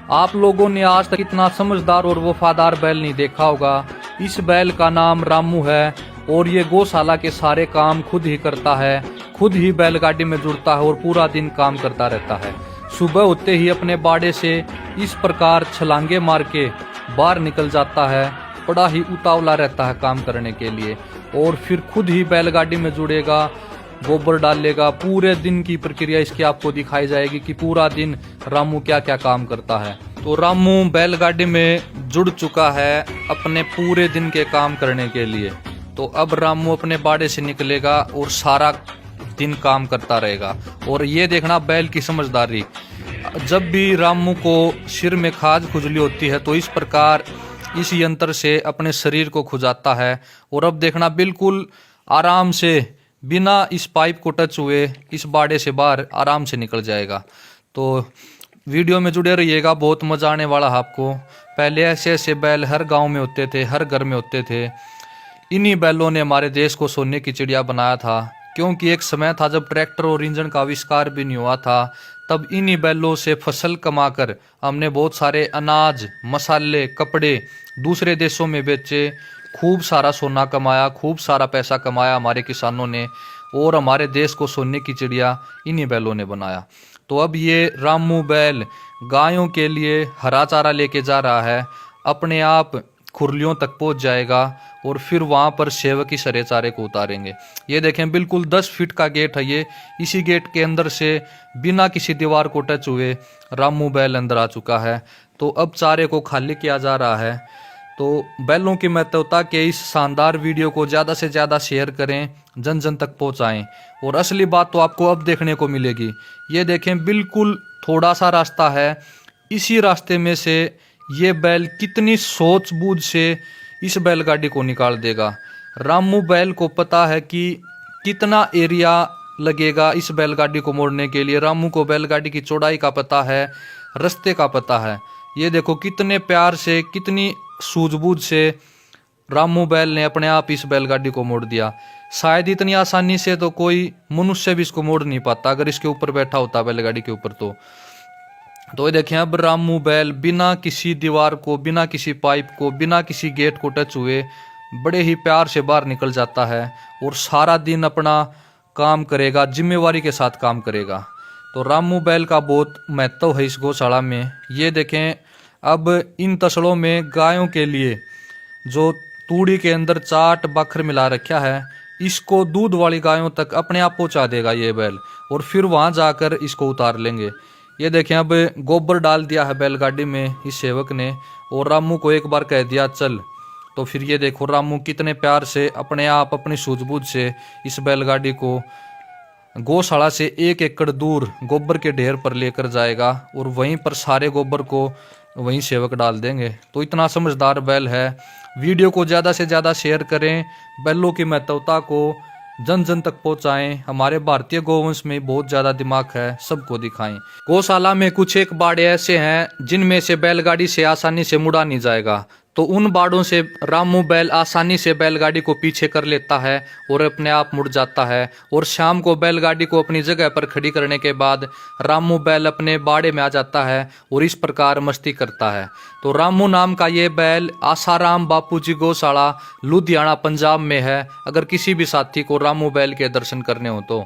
आप लोगों ने आज तक इतना समझदार और वफादार बैल नहीं देखा होगा। इस बैल का नाम रामू है और ये गौशाला के सारे काम खुद ही करता है, खुद ही बैलगाड़ी में जुड़ता है और पूरा दिन काम करता रहता है। सुबह होते ही अपने बाड़े से इस प्रकार छलांगे मार के बाहर निकल जाता है, बड़ा ही उतावला रहता है काम करने के लिए, और फिर खुद ही बैलगाड़ी में जुड़ेगा, गोबर डालेगा। पूरे दिन की प्रक्रिया इसकी आपको दिखाई जाएगी कि पूरा दिन रामू क्या क्या काम करता है। तो रामू बैलगाड़ी में जुड़ चुका है अपने पूरे दिन के काम करने के लिए। तो अब रामू अपने बाड़े से निकलेगा और सारा दिन काम करता रहेगा। और ये देखना बैल की समझदारी, जब भी रामू को सिर में खाज खुजली होती है तो इस प्रकार इस यंत्र से अपने शरीर को खुजाता है। और अब देखना बिल्कुल आराम से बिना इस पाइप को टच हुए इस बाड़े से बाहर आराम से निकल जाएगा। तो वीडियो में जुड़े रहिएगा, बहुत मजा आने वाला है आपको। पहले ऐसे ऐसे बैल हर गांव में होते थे, हर घर में होते थे। इन्हीं बैलों ने हमारे देश को सोने की चिड़िया बनाया था, क्योंकि एक समय था जब ट्रैक्टर और इंजन का आविष्कार भी नहीं हुआ था। तब इन्हीं बैलों से फसल कमाकर हमने बहुत सारे अनाज, मसाले, कपड़े दूसरे देशों में बेचे, खूब सारा सोना कमाया, खूब सारा पैसा कमाया हमारे किसानों ने, और हमारे देश को सोने की चिड़िया इन्हीं बैलों ने बनाया। तो अब ये रामू बैल गायों के लिए हरा चारा लेके जा रहा है, अपने आप खुरलियों तक पहुंच जाएगा और फिर वहां पर सेवक ही सरे चारे को उतारेंगे। ये देखें बिल्कुल 10 फीट का गेट है ये, इसी गेट के अंदर से बिना किसी दीवार को टच हुए रामू बैल अंदर आ चुका है। तो अब चारे को खाली किया जा रहा है। तो बैलों की महत्वता के इस शानदार वीडियो को ज़्यादा से ज़्यादा शेयर करें, जन जन तक पहुंचाएं। और असली बात तो आपको अब देखने को मिलेगी। ये देखें बिल्कुल थोड़ा सा रास्ता है, इसी रास्ते में से ये बैल कितनी सूझबूझ से इस बैलगाड़ी को निकाल देगा। रामू बैल को पता है कि कितना एरिया लगेगा इस बैलगाड़ी को मोड़ने के लिए। रामू को बैलगाड़ी की चौड़ाई का पता है, रास्ते का पता है। ये देखो कितने प्यार से, कितनी सूझबूझ से रामू बैल ने अपने आप इस बैलगाड़ी को मोड़ दिया। शायद इतनी आसानी से तो कोई मनुष्य भी इसको मोड़ नहीं पाता अगर इसके ऊपर बैठा होता बैलगाड़ी के ऊपर। तो ये देखें अब रामू बैल बिना किसी दीवार को, बिना किसी पाइप को, बिना किसी गेट को टच हुए बड़े ही प्यार से बाहर निकल जाता है और सारा दिन अपना काम करेगा, जिम्मेवारी के साथ काम करेगा। तो रामू बैल का बहुत महत्व है इस गौशाला में। ये देखें अब इन तसड़ों में गायों के लिए जो तूड़ी के अंदर चाट बखर मिला रखा है, इसको दूध वाली गायों तक अपने आप पहुंचा देगा ये बैल, और फिर वहां जाकर इसको उतार लेंगे। ये देखें अब गोबर डाल दिया है बैलगाड़ी में इस सेवक ने, और रामू को एक बार कह दिया चल। तो फिर ये देखो रामू कितने प्यार से अपने आप अपनी सूझबूझ से इस बैलगाड़ी को गौशाला से 1 एकड़ दूर गोबर के ढेर पर लेकर जाएगा और वहीं पर सारे गोबर को वहीं सेवक डाल देंगे। तो इतना समझदार बैल है। वीडियो को ज़्यादा से ज़्यादा शेयर करें, बैलों की महत्वता को जन जन तक पहुंचाएं। हमारे भारतीय गौवंश में बहुत ज़्यादा दिमाग है, सबको दिखाएं। गौशाला में कुछ एक बाड़े ऐसे हैं जिनमें से बैलगाड़ी से आसानी से मुड़ा नहीं जाएगा, तो उन बाड़ों से रामू बैल आसानी से बैलगाड़ी को पीछे कर लेता है और अपने आप मुड़ जाता है। और शाम को बैलगाड़ी को अपनी जगह पर खड़ी करने के बाद रामू बैल अपने बाड़े में आ जाता है और इस प्रकार मस्ती करता है। तो रामू नाम का ये बैल आसाराम बापूजी गौशाला लुधियाना पंजाब में है। अगर किसी भी साथी को रामू बैल के दर्शन करने हो तो